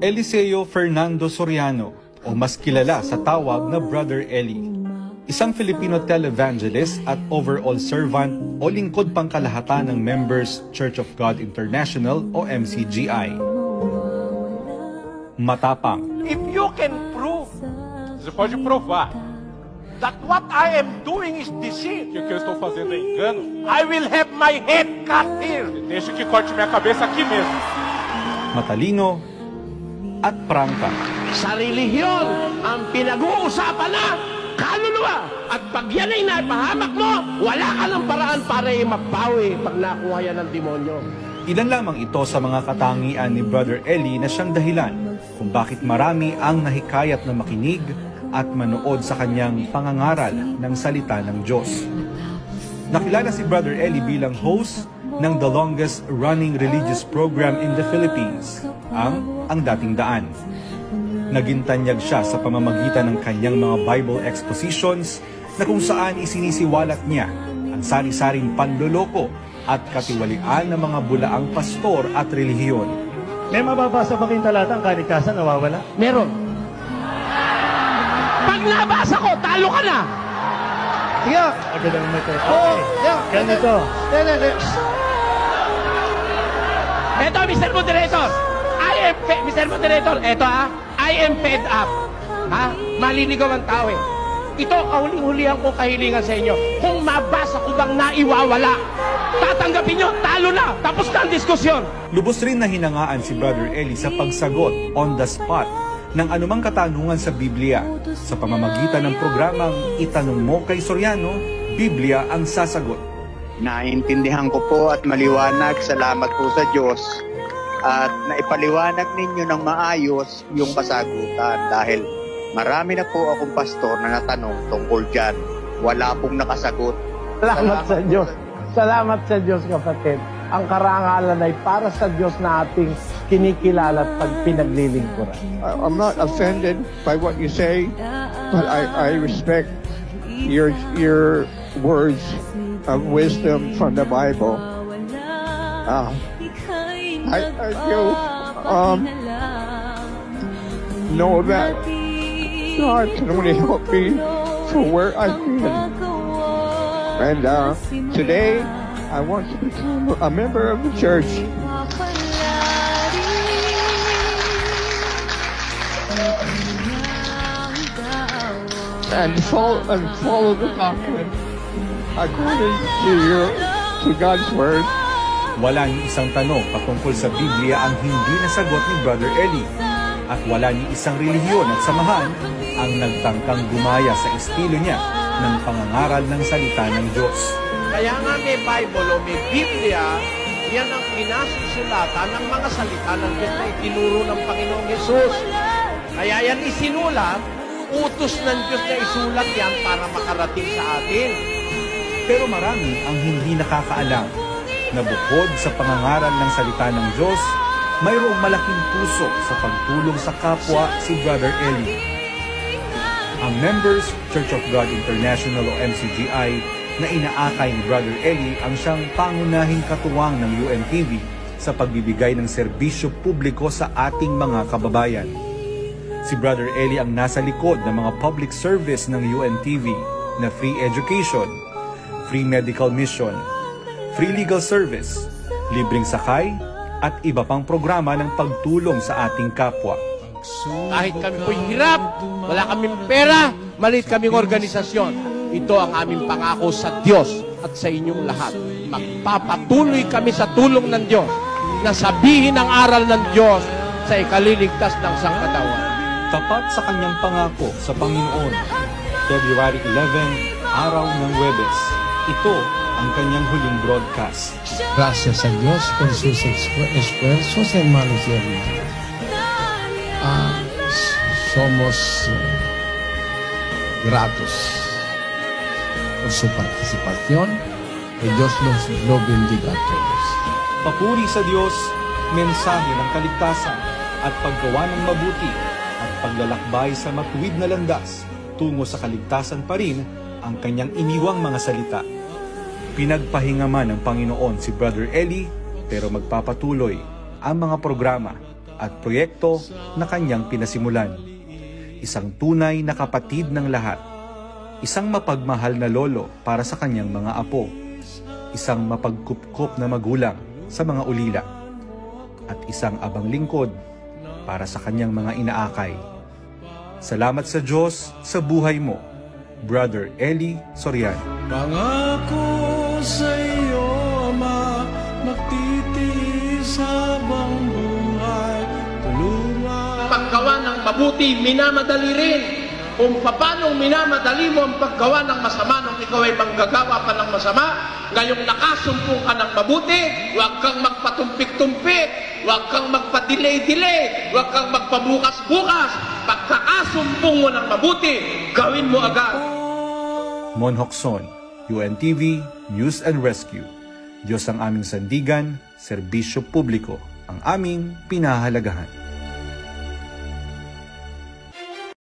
Eliseo Fernando Soriano, o mas kilala sa tawag na Brother Eli. Isang Filipino televangelist at overall servant o lingkod pangkalahatan ng Members Church of God International o MCGI. Matapang. If you can prove, você pode provar, that what I am doing is deceit, que o que eu estou fazendo é engano, I will have my head cut here. Deixa que corte minha cabeça aqui mesmo. Matalino at prangka. Sa relihiyon, ang pinag-uusapan na kaluluwa. At pag yan ay naipahamak mo, wala ka ng paraan para magbawi pag nakuha yan ng demonyo. Ilan lamang ito sa mga katangian ni Brother Eli na siyang dahilan kung bakit marami ang nahikayat na makinig at manood sa kanyang pangangaral ng salita ng Diyos. Nakilala si Brother Eli bilang host ng the longest running religious program in the Philippines, ang Dating Daan. Naging tanyag siya sa pamamagitan ng kanyang mga Bible expositions na kung saan isinisiwalat niya ang sari-saring panloloko at katiwalian ng mga bulaang pastor at relihiyon. May mababasa ba kayong talata ang kalikasan nawawala? Meron. Pag nabasa ko, talo ka na. Sige. Agad ang may ganito. Eto, Mr. Moderator. Mr. Moderator, eto I am fed up. Maliligaw ang tao eh. Ito, kahuling-hulihan ko kahilingan sa inyo. Kung mabasa ko bang naiwawala, tatanggapin nyo, talo na. Tapos na ang diskusyon. Lubos rin na hinangaan si Brother Eli sa pagsagot on the spot ng anumang katanungan sa Biblia sa pamamagitan ng programang Itanong Mo kay Soriano, Biblia ang sasagot. Naintindihan ko po at maliwanag, salamat po sa Diyos, at naipaliwanag ninyo ng maayos yung kasagutan dahil marami na po akong pastor na natanong tungkol dyan. Wala pong nakasagot. Salamat sa Diyos. Salamat sa Diyos, kapatid. Ang karangalan ay para sa Diyos na ating kinikilala at pinaglilingkuran. I'm not offended by what you say, but I respect your words of wisdom from the Bible. I feel know that God can only help me from where I've been. And today, I want to become a member of the church. And follow the doctrine according to God's Word. Wala ni isang tanong patungkol sa Biblia ang hindi nasagot ni Brother Eli. At wala ni isang relihiyon at samahan ang nagtangkang gumaya sa estilo niya ng pangangaral ng salita ng Diyos. Kaya nga may Bible o may Biblia, yan ang pinasusulatan ng mga salita ng Diyos na itinuro ng Panginoong Yesus. Kaya yan isinulat, utos ng Diyos na isulat yan para makarating sa atin. Pero marami ang hindi nakakaalam na bukod sa pangangaral ng salita ng Diyos, mayroong malaking puso sa pagtulong sa kapwa si Brother Eli. Ang Members Church of God International o MCGI na inaakay ni Brother Eli ang siyang pangunahing katuwang ng UNTV sa pagbibigay ng serbisyo publiko sa ating mga kababayan. Si Brother Eli ang nasa likod ng mga public service ng UNTV na free education, free medical mission, free legal service, libreng sakay, at iba pang programa ng pagtulong sa ating kapwa. Kahit kami po'y hirap, wala kaming pera, maliit kaming organisasyon, ito ang aming pangako sa Diyos at sa inyong lahat. Magpapatuloy kami sa tulong ng Diyos na sabihin ang aral ng Diyos sa ikaliligtas ng sangkatawan. Tapat sa kanyang pangako sa Panginoon, February 11, araw ng Huwebes, ito ang kanyang huling broadcast. Gracias a Dios por sus esfuerzos, hermanos y hermanas. Somos gratos por su participación. Que Dios los bendiga a todos. Papuri sa Diyos, mensahe ng kaligtasan at paggawa ng mabuti at paglalakbay sa matuwid na landas tungo sa kaligtasan pa rin ang kanyang iniwang mga salita. Pinagpahinga man ng Panginoon si Brother Eli, pero magpapatuloy ang mga programa at proyekto na kanyang pinasimulan. Isang tunay na kapatid ng lahat. Isang mapagmahal na lolo para sa kanyang mga apo. Isang mapagkupkup na magulang sa mga ulila. At isang abang lingkod para sa kanyang mga inaakay. Salamat sa Diyos sa buhay mo, Brother Eli Soriano. Pangako sa iyo, Ama, magtitiis habang buhay, tulungan. Paggawa ng mabuti, minamadali rin. Kung paano minamadali mo ang paggawa ng masama nung ikaw ay manggagawa pa ng masama, ngayong nakasumpong ka ng mabuti, huwag kang magpatumpik-tumpik, huwag kang magpa-delay-delay, huwag kang magpabukas-bukas. Pagkakasumpong mo ng mabuti, gawin mo agad. Mon Hokson, UNTV, News and Rescue. Diyos ang aming sandigan, serbisyo publiko, ang aming pinahahalagahan.